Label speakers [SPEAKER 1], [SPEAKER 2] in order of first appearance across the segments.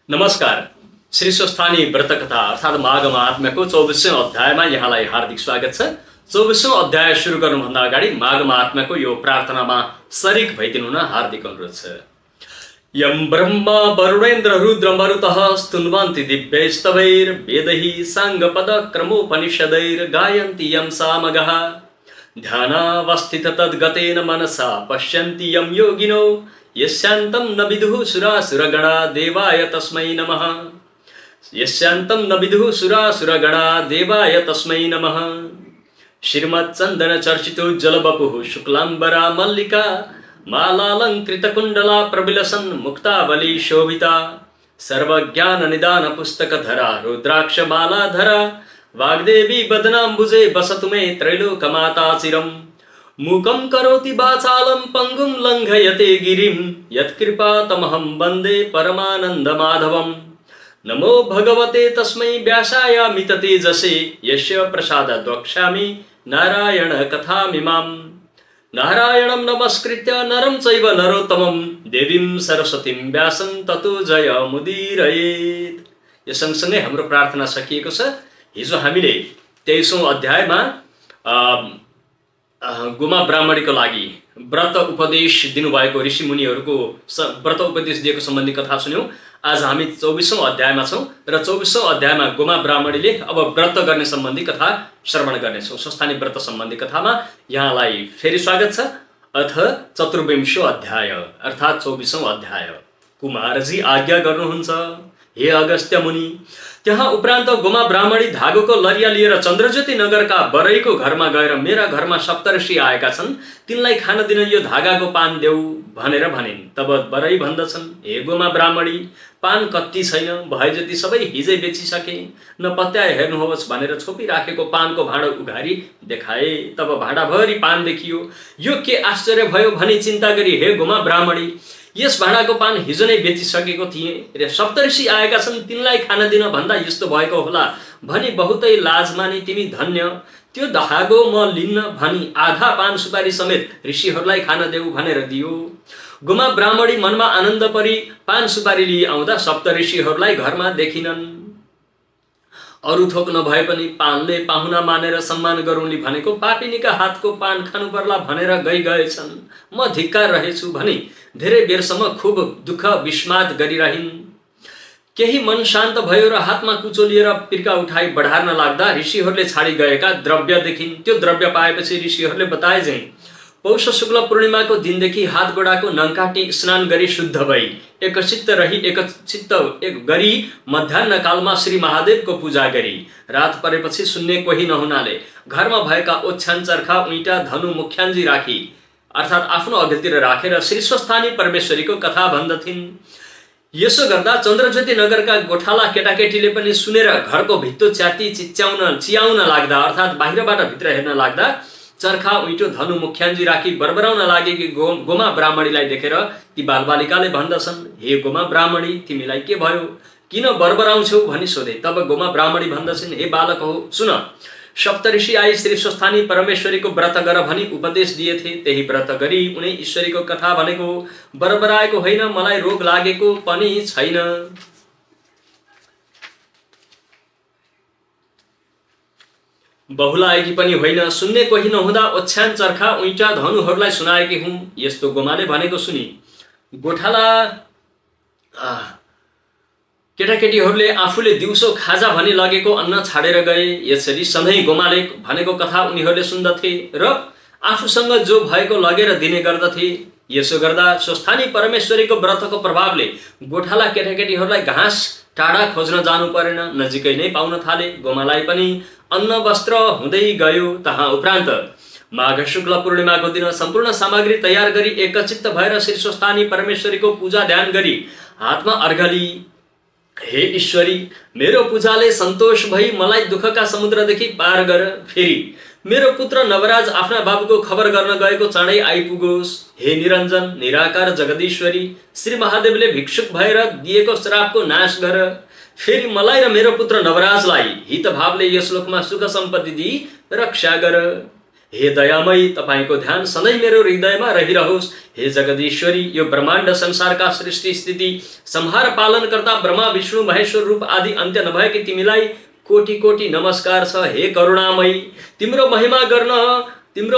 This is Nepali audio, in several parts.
[SPEAKER 1] नमस्कार। श्री स्वस्थानी व्रतकथा अर्थात् माघ महात्म्यको 24औं अध्यायमा यहाँलाई हार्दिक स्वागत छ। 24औं अध्याय सुरु गर्नुभन्दा अगाडि माघ महात्म्यको यो प्रार्थनामा शरीक भइदिनु हुन हार्दिक अनुरोध छ। यं ब्रह्मा वरुणेन्द्र रुद्र मरुतः स्तुन्वन्ति दिव्यैस्तवैर्वेदैः साङ्गपदक्रमोपनिषदैर् गायन्ति यं सामगः ध्यानावस्थित तद्गतेन मनसा पश्यन्ति यं योगिनो यस्यान्तं न विदुः सुरासुरगणा देवाय तस्मै नमः। यस्यान्तं न विदुः सुरासुरगणा देवाय तस्मै नमः। श्रीमच्चन्दनचर्चितोज्ज्वलवपुः शुक्लाम्बरा मल्लिका मालालङ्कृतकुण्डला प्रविलसन् मुक्तावली शोभिता सर्वज्ञाननिदानपुस्तकधरा रुद्राक्षमालाधरा वाग्देवी वदनाम्बुजे वसतु मे त्रैलोकमाता चिरम्। मूकं करोति वाचालं पङ्गुं लङ्घयते गिरिं यत्कृपातमहं वन्दे परमानन्दमाधवम्। नमो भगवते तस्मै व्यासायामित तेजसे यस्य प्रसादात् वक्ष्यामि नारायण कथामिमाम्। नारायणं नमस्कृत्य नरं चैव नरोत्तमं देवीं सरस्वतीं व्यासं ततो जयमुदीरयेत्। यो सँगसँगै हाम्रो प्रार्थना सकिएको छ। हिजो हामीले 23औं अध्यायमा गोमा ब्राह्मणीको लागि व्रत उपदेश दिनुभएको ऋषिमुनिहरूको व्रत उपदेश दिएको सम्बन्धी कथा सुन्यौँ। आज हामी 24औं अध्यायमा छौँ र 24औं अध्यायमा गोमा ब्राह्मणीले अब व्रत गर्ने सम्बन्धी कथा श्रवण गर्नेछौँ। स्वस्थानी व्रत सम्बन्धी कथामा यहाँलाई फेरि स्वागत छ। अथ चतुर्विंशो अध्याय अर्थात् 24औं अध्याय। कुमारजी आज्ञा गर्नुहुन्छ, हे अगस्त्य मुनि। त्यहाँ उपरान्त गोमा ब्राह्मणी धागोको लरिया लिएर चन्द्रज्योति नगरका बरईको घरमा गएर मेरा घरमा सप्तऋषि आएका छन्, तिनलाई खान दिन यो धागाको पान देऊ भनेर भनिन्। तब बरई भन्दछन्, हे गोमा ब्राह्मणी, पान कति छैन, भए जति सबै हिजै बेचिसके, न पत्याए हेर्नुहोस् भनेर छोपिराखेको पानको भाँडो उघारी देखाए। तब भाँडाभरि पान देखियो। यो के आश्चर्य भयो भनी चिन्ता गरी हे गोमा ब्राह्मणी, यस भाँडाको पान हिजो नै बेचिसकेको थिएँ र सप्तऋषि आएका छन्, तिनलाई खान दिन भन्दा यस्तो भएको होला भनी बहुतै लाज मानी तिमी धन्य। त्यो धागो म लिन्न भनी आधा पान सुपारी समेत ऋषिहरूलाई खान देऊ भनेर दियो। गोमा ब्राह्मणी मनमा आनन्द परी पान सुपारी लिई आउँदा सप्तऋषिहरूलाई घरमा देखिनन्। अरू थोक नभए पनि पानले पाहुना मानेर सम्मान गरौँली भनेको पापिनीका हातको पान खानु पर्ला भनेर गएछन्। म धिक्कार रहेछु भनी धेरै बेरसम्म खूब दुःख विस्माद गरिरहिन्। केही मन शान्त भयो र हातमा कुचो लिएर पिर्का उठाई बढार्न लाग्दा ऋषिहरूले छाडी गएका द्रव्य देखिन्। त्यो द्रव्य पाएपछि ऋषिहरूले बताए चाहिँ पौष शुक्ल पूर्णिमाको दिनदेखि हात गोडाको नङकाटी स्नान गरी शुद्ध भई एकचित्त गरी मध्याह्न कालमा श्री महादेवको पूजा गरी रात परेपछि सुन्ने कोही नहुनाले घरमा भएका ओछ्यान चर्खा उइटा धनु मुख्यान्जी राखी अर्थात् आफ्नो अघिल्तिर राखेर श्री स्वस्थानी परमेश्वरीको कथा भन्दथिन्। यसो गर्दा चन्द्रज्योति नगरका गोठाला केटाकेटीले पनि सुनेर घरको भित्तो च्याति चियाउन लाग्दा अर्थात् बाहिरबाट भित्र हेर्न लाग्दा चर्खा उइटो धनु मुख्यान्जी राखी बरबराउन लागेकी गोमा ब्राह्मणीलाई देखेर ती बालबालिकाले भन्दछन्, हे गोमा ब्राह्मणी, तिमीलाई के भयो, किन बरबराउँछौ भनी सोधे। तब गोमा ब्राह्मणी भन्दछन्, हे बालक हो, सुन, सप्तऋषि आई श्री स्वस्थानी परमेश्वरीको व्रत गर भनी उपदेश दिएथे। त्यही व्रत गरी उनी ईश्वरीको कथा भनेको, बरबराएको होइन, मलाई रोग लागेको पनि छैन। बहुलाएकी पनि होइन, सुन्ने कोही नहुँदा ओछ्यान चर्खा उइटा धनुहरूलाई सुनाएकी हुँ। यस्तो गोमाले भनेको सुनि गोठाला केटाकेटीहरूले आफूले दिउँसो खाजा भनी लगेको अन्न छाडेर गए। यसरी सधैँ गोमाले भनेको कथा उनीहरूले सुन्दथे र आफूसँग जो भएको लगेर दिने गर्दथे। यसो गर्दा स्वस्थानी परमेश्वरीको व्रतको प्रभावले गोठाला केटाकेटीहरूलाई घाँस टाढा खोज्न जानु परेन, नजिकै नै पाउन थाले। गोमालाई पनि अन्न वस्त्र हुँदै गयो। तहाँ उपरान्त माघ शुक्ल पूर्णिमाको दिन सम्पूर्ण सामग्री तयार गरी एकचित्त भएर श्री स्वस्थानी परमेश्वरीको पूजा ध्यान गरी हातमा अर्घ लिई, हे ईश्वरी, मेरो पूजाले सन्तोष भई मलाई दुःखका समुद्रदेखि पार गर। फेरि मेरो पुत्र नवराज आफ्ना बाबुको खबर गर्न गएको चाँडै आइपुगोस्। हे निरञ्जन निराकार जगदीश्वरी, श्री महादेवले भिक्षुक भएर दिएको श्रापको नाश गर। फेरि मलाई र मेरो पुत्र नवराजलाई हित भावले यस लोकमा सुख सम्पत्ति दिई रक्षा गर। हे दयामयी, तपाईँको ध्यान सधैँ मेरो हृदयमा रहिरहोस्। हे जगदीश्वरी, यो ब्रह्माण्ड संसारका सृष्टि स्थिति संहार पालनकर्ता ब्रह्मा विष्णु महेश्वर रूप आदि अन्त्य नभएकी तिमीलाई कोटि कोटि नमस्कार छ। हे करुणामयी, तिम्रो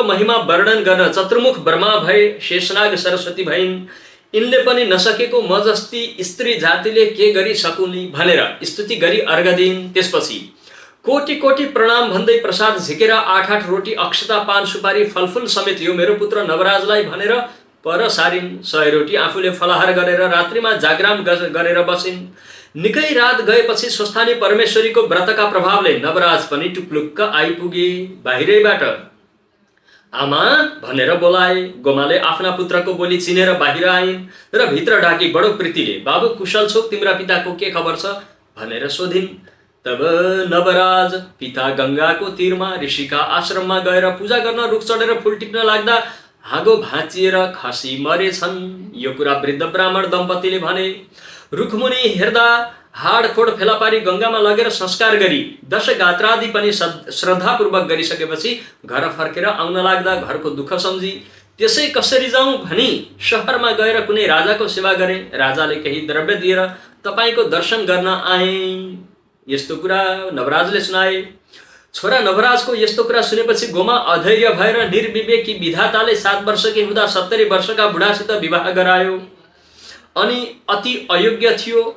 [SPEAKER 1] महिमा वर्णन गर्न चतुर्मुख ब्रह्मा भए, शेषनाग सरस्वती भइन्। यिनले पनि नसकेको म जस्ती स्त्री जातिले के गरी सकुनी भनेर स्तुति गरी अर्घ दिइन्। त्यसपछि कोटि कोटि प्रणाम भन्दै प्रसाद झिकेर 8-8 रोटी अक्षता पान सुपारी फलफुल समेत यो मेरो पुत्र नवराजलाई भनेर पर सारिन्। 100 रोटी आफूले फलाहार गरेर रात्रिमा जागराम गरेर बसिन्। निकै रात गएपछि स्वस्थानी परमेश्वरीको व्रतका प्रभावले नवराज पनि टुप्लुक्क आइपुगे। बाहिरैबाट आमा भनेर बोलाए। गोमाले आफ्ना पुत्रको बोली चिनेर बाहिर आइन् र भित्र ढाकी बडो प्रीतिले, बाबु कुशल छौ, तिम्रा पिताको के खबर छ भनेर सोधिन्। तब नवराज पिता गंगाको तीरमा ऋषिका आश्रममा गएर पूजा गर्न रुख चढेर फूल टिप्न लाग्दा हागो भाँचिएर खसी मरेछन्। यो कुरा वृद्ध ब्राह्मण दम्पतिले भने। रुखमुनि हेर्दा हाडखोड फेला पारी गंगामा लगेर संस्कार गरी 10 गात्रादि पनि श्रद्धापूर्वक गरिसकेपछि घर फर्केर आउन लाग्दा घरको दुःख सम्झी त्यसै कसरी जाउँ भनी शहरमा गएर कुनै राजाको सेवा गरे। राजाले केही द्रव्य दिएर तपाईको दर्शन गर्न आए। यस्तो कुरा नवराजले सुनाए। छोरा नवराजको यस्तो कुरा सुनेपछि गोमा अधैर्य भएर निर्विवेकी विधाताले 7 वर्षकी हुँदा 70 वर्षका बुढासित विवाह गरायो। अनि अति अयोग्य थियो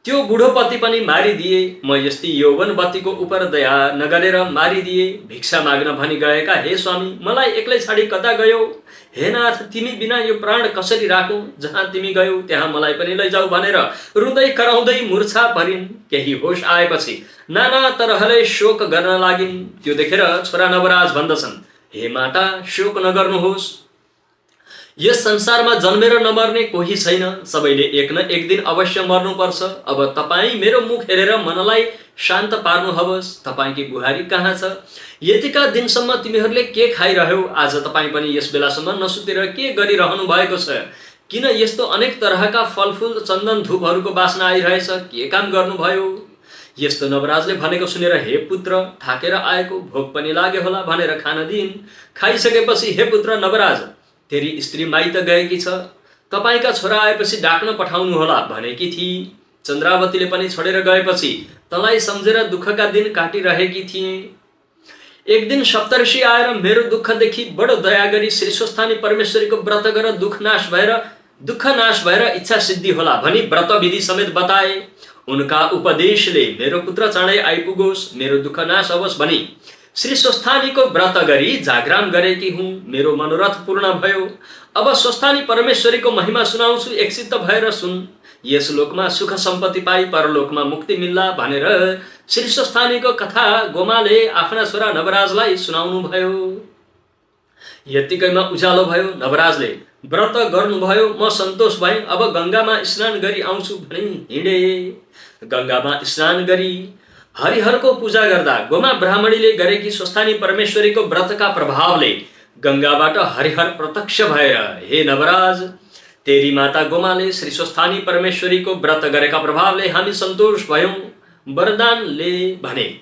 [SPEAKER 1] त्यो बुढोपति पनि मारिदिए। म यस्ती यौवनवतीको उपर दया नगरेर मारिदिए। भिक्षा माग्न भनी गएका हे स्वामी, मलाई एक्लै छाडी कता गयौ? हे नाथ, तिमी बिना यो प्राण कसरी राखौं? जहाँ तिमी गयौ त्यहाँ मलाई पनि लैजाऊ भनेर रुँदै कराउँदै मूर्छा परिन्। केही होश आएपछि नाना तरहले शोक गर्न लागिन्। त्यो देखेर छोरा नवराज भन्दछन्, हे माता, शोक नगर्नुहोस्। यस संसारमा जन्मेर नमर्ने कोही छैन। सबैले एक न एक दिन अवश्य मर्नुपर्छ। अब तपाईं मेरो मुख हेरेर मनलाई शान्त पार्नुहोस्। तपाईकी बुहारी कहाँ छ? यतिका दिनसम्म तिमीहरूले के खाइरह्यौ? आज तपाईं पनि यस बेलासम्म नसुतेर के गरिरहनु भएको छ? किन यस्तो अनेक तरहका फलफुल चन्दन धूपहरूको बासना आइरहेछ? के काम गर्नुभयो? यस्तो नवराजले भनेको सुनेर, हे पुत्र, थाकेर आएको, भोक पनि लाग्यो होला भनेर खान दिइन्। खाइसकेपछि, हे पुत्र नवराज, तेरी स्त्री माइत गएकी छ, तपाईका छोरा आएपछि डाक्न पठाउनु होला भनेकी थिए। चन्द्रावतीले पनि छोडेर गएपछि तँलाई सम्झेर दुःखका दिन काटिरहेकी थिए। एक दिन सप्तर्षि आएर मेरो दुःखदेखि बडो दया गरी श्री स्वस्थानी परमेश्वरीको व्रत गर दुःख नाश भएर इच्छा सिद्धि होला भनी व्रत विधि समेत बताए। उनका उपदेशले मेरो पुत्र चाँडै आइपुगोस्, मेरो दुःख नाश होस् भनी श्री स्वस्थानीको व्रत गरी जागराम गरेकी हुँ। मेरो मनोरथ पूर्ण भयो। अब स्वस्थानी परमेश्वरीको महिमा सुनाउँछु, एकचित्त भएर सुन। यस लोकमा सुख सम्पत्ति पाई परलोकमा मुक्ति मिल्ला भनेर श्री स्वस्थानीको कथा गोमाले आफ्ना छोरा नवराजलाई सुनाउनु भयो। यतिकैमा उज्यालो भयो। नवराजले व्रत गर्नुभयो। म सन्तोष भएँ। अब गंगामा स्नान गरी आउँछु भनी हिँडे। गंगामा स्नान गरी हरिहरको पूजा गर्दा गोमा ब्राह्मणीले गरेकी स्वस्थानी परमेश्वरीको व्रतका प्रभावले गंगाबाट हरिहर प्रत्यक्ष भएर, हे नवराज, तेरी माता गोमाले श्री स्वस्थानी परमेश्वरीको व्रत गरेका प्रभावले हामी सन्तोष भयौं वरदानले भने।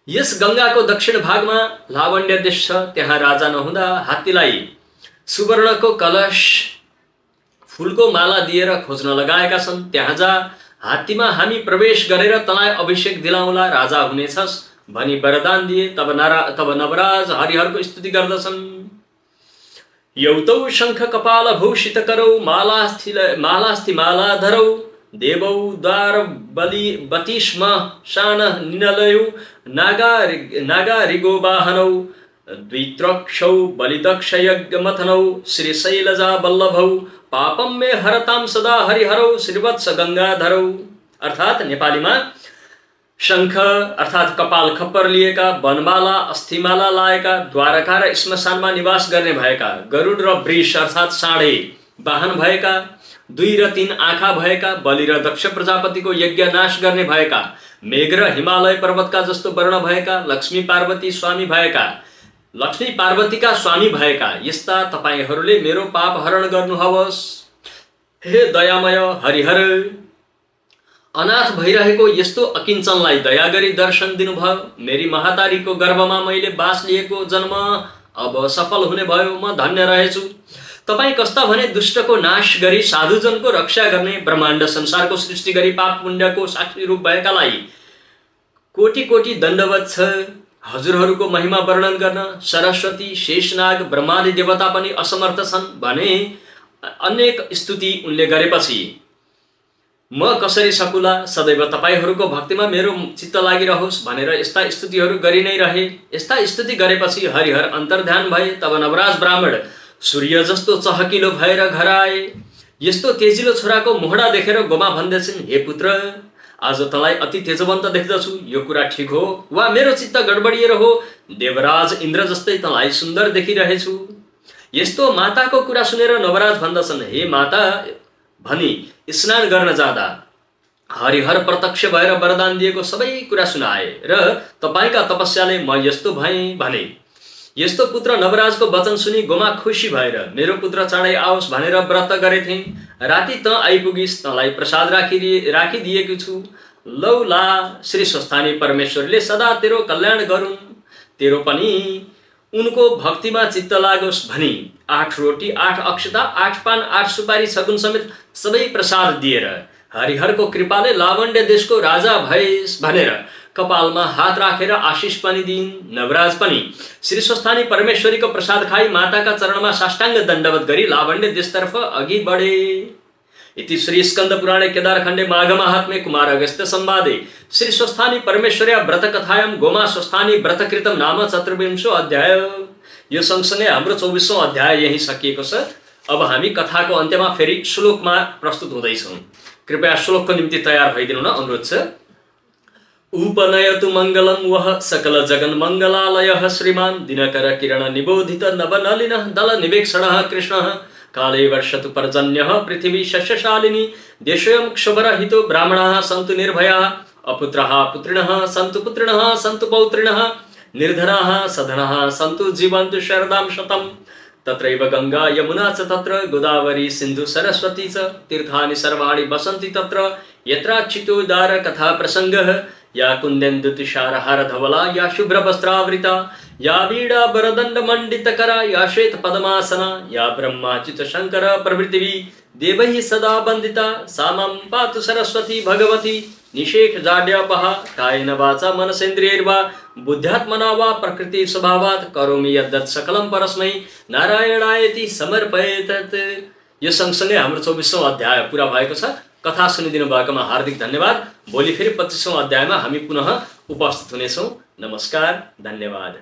[SPEAKER 1] यस गंगाको दक्षिण भागमा लावण्य देश छ। त्यहाँ राजा नहुँदा हात्तीलाई सुवर्णको कलश फूलको माला दिएर खोज्न लगाएका छन्। त्यहाँ जा, हात्तीमा हामी प्रवेश गरेर तँलाई अभिषेक दिलाउँला, राजा हुनेछस् भनी वरदान दिए। तब नवराज हरिहरको स्तुति गर्दछन्। यौतौ शंख कपाल भूषित करौ, मालास्ति मालाधरौ, देवौ द्वार बतिष्म शान निनलयौ, नागारिगो वाहनौ, द्वित्रक्षौ बलिदक्ष यज्ञ मथनौ, श्रीशैलजा वल्लभौ, पापम मे हरताम सदा हरिहरौ, श्रीवत्स गंगाधरौ। अर्थात नेपालीमा शंख अर्थात कपाल खप्पर लिएका, वनमाला अस्थिमाला लाएका, द्वारका र श्मशानमा निवास गर्ने भएका, गरुड र वृष अर्थात साँढे वाहन भएका, 2 र 3 आँखा भएका, बलि र दक्ष प्रजापतिको यज्ञ नाश गर्ने भएका, मेघ र हिमालय पर्वतका जस्तो वर्ण भएका, लक्ष्मी पार्वतीका स्वामी भएका यस्ता तपाईहरूले मेरो पाप हरण गर्नुहोस्। हे दयामय हरिहर, अनाथ भइरहेको यस्तो अकिञ्चनलाई दया गरी दर्शन दिनुभयो। मेरी महातारीको गर्भमा मैले बास लिएको जन्म अब सफल हुने भयो, म धन्य रहेछु। तपाईँ कस्ता भने दुष्टको नाश गरी साधुजनको रक्षा गर्ने, ब्रह्माण्ड संसारको सृष्टि गरी पाप पुण्यको साक्षी रूप भएकालाई कोटि कोटि दण्डवत छ। हजुरहरूको महिमा वर्णन गर्न सरस्वती, शेषनाग, ब्रह्मादि देवता पनि असमर्थ छन् भने अनेक स्तुति उनले गरेपछि म कसरी सकुला, सदैव तपाईँहरूको भक्तिमा मेरो चित्त लागिरहोस् भनेर यस्ता स्तुतिहरू गरि नै रहे। यस्ता स्तुति गरेपछि हरिहर अन्तर्ध्यान भए। तब नवराज ब्राह्मण सूर्य जस्तो चहकिलो भएर घर आए। यस्तो तेजिलो छोराको मोहडा देखेर गोमा भन्दैछिन्, हे पुत्र, आज तँलाई अति तेजवन्त देख्दछु, यो कुरा ठिक हो वा मेरो चित्त गडबडिएर हो? देवराज इन्द्र जस्तै तँलाई सुन्दर देखिरहेछु। यस्तो माताको कुरा सुनेर नवराज भन्दछन्, हे माता भनी स्नान गर्न जाँदा हरिहर प्रत्यक्ष भएर वरदान दिएको सबै कुरा सुनाए र तपाईँका तपस्याले म यस्तो भएँ भने। यस्तो पुत्र नवराजको वचन सुनि गोमा खुसी भएर मेरो पुत्र चाँडै आओस् भनेर व्रत गरेथे। राति तँ आइपुगिस्, तँलाई प्रसाद राखिदिएको छु। लौला श्री स्वस्थानी परमेश्वरले सदा तेरो कल्याण गरून्, तेरो पनि उनको भक्तिमा चित्त लागोस् भनी 8 रोटी, 8 अक्षता, 8 पान, 8 सुपारी, सगुन समेत सबै प्रसाद दिएर हरिहरको कृपाले लावण्य देशको राजा भएस् भनेर कपालमा हात राखेर आशिष पनि दिइन्। नवराज पनि श्री स्वस्थानी परमेश्वरीको प्रसाद खाई माताका चरणमा साष्टाङ्ग दण्डवत गरी लावण्य देशतर्फ अघि बढे। इति श्री स्कन्द पुराणे केदारखण्डे माघ माहात्म्ये कुमार अगस्त्य संवादे श्री स्वस्थानी परमेश्वर्या व्रत कथायां गोमा स्वस्थानी व्रतकृतम नाम 24 अध्याय। यो सँगसँगै हाम्रो 24औं अध्याय यही सकिएको छ। अब हामी कथाको अन्त्यमा फेरि श्लोकमा प्रस्तुत हुँदैछौँ। कृपया श्लोकको निम्ति तयार भइदिनु न अनुरोध छ। उपनयतु मङ्गलं वः सकल जगन् मङ्गलालयः श्रीमान् दिनकर किरण निबोधित नवनलिनः दल निवेक्षणः कृष्णः काले वर्षतु पर्जन्यः पृथिवी शस्यशालिनी देशोऽयं क्षुभरहितो ब्राह्मणाः सन्तु निर्भयाः अपुत्राः पुत्रिणः सन्तु पुत्रिणः सन्तु पौत्रिणः निर्धनाः सधनाः सन्तु जीवन्तु शरदां शतम् तत्रैव गंगा यमुना च तत्र गोदावरी सिन्धु सरस्वती च तीर्थानि सर्वाणि वसन्ति तत्र यत्राच्युतोद्धार कथा प्रसङ्गः या कुन्देन्दु तुषारहार धवला या शुभ्रवस्त्रावृता या वीणा वरदण्डमण्डितकरा या श्वेत पद्मासना या ब्रह्माच्युत शंकर प्रभृतिभिः देवैः सदा वन्दिता सा मां पातु सरस्वती भगवती निषेक जाड्यापहा कायेन वाचा मनसेन्द्रियैर्वा बुद्ध्यात्मना वा प्रकृति स्वभावात् करोमि यद्यत् सकलं परस्मै नारायणायति समर्पयेत्। यो सँगसँगै हाम्रो 24औं अध्याय पूरा भएको छ। कथा सुनिदिनु भएकोमा हार्दिक धन्यवाद। भोलि फेरि 25औं अध्यायमा हामी पुनः उपस्थित हुनेछौँ। नमस्कार, धन्यवाद।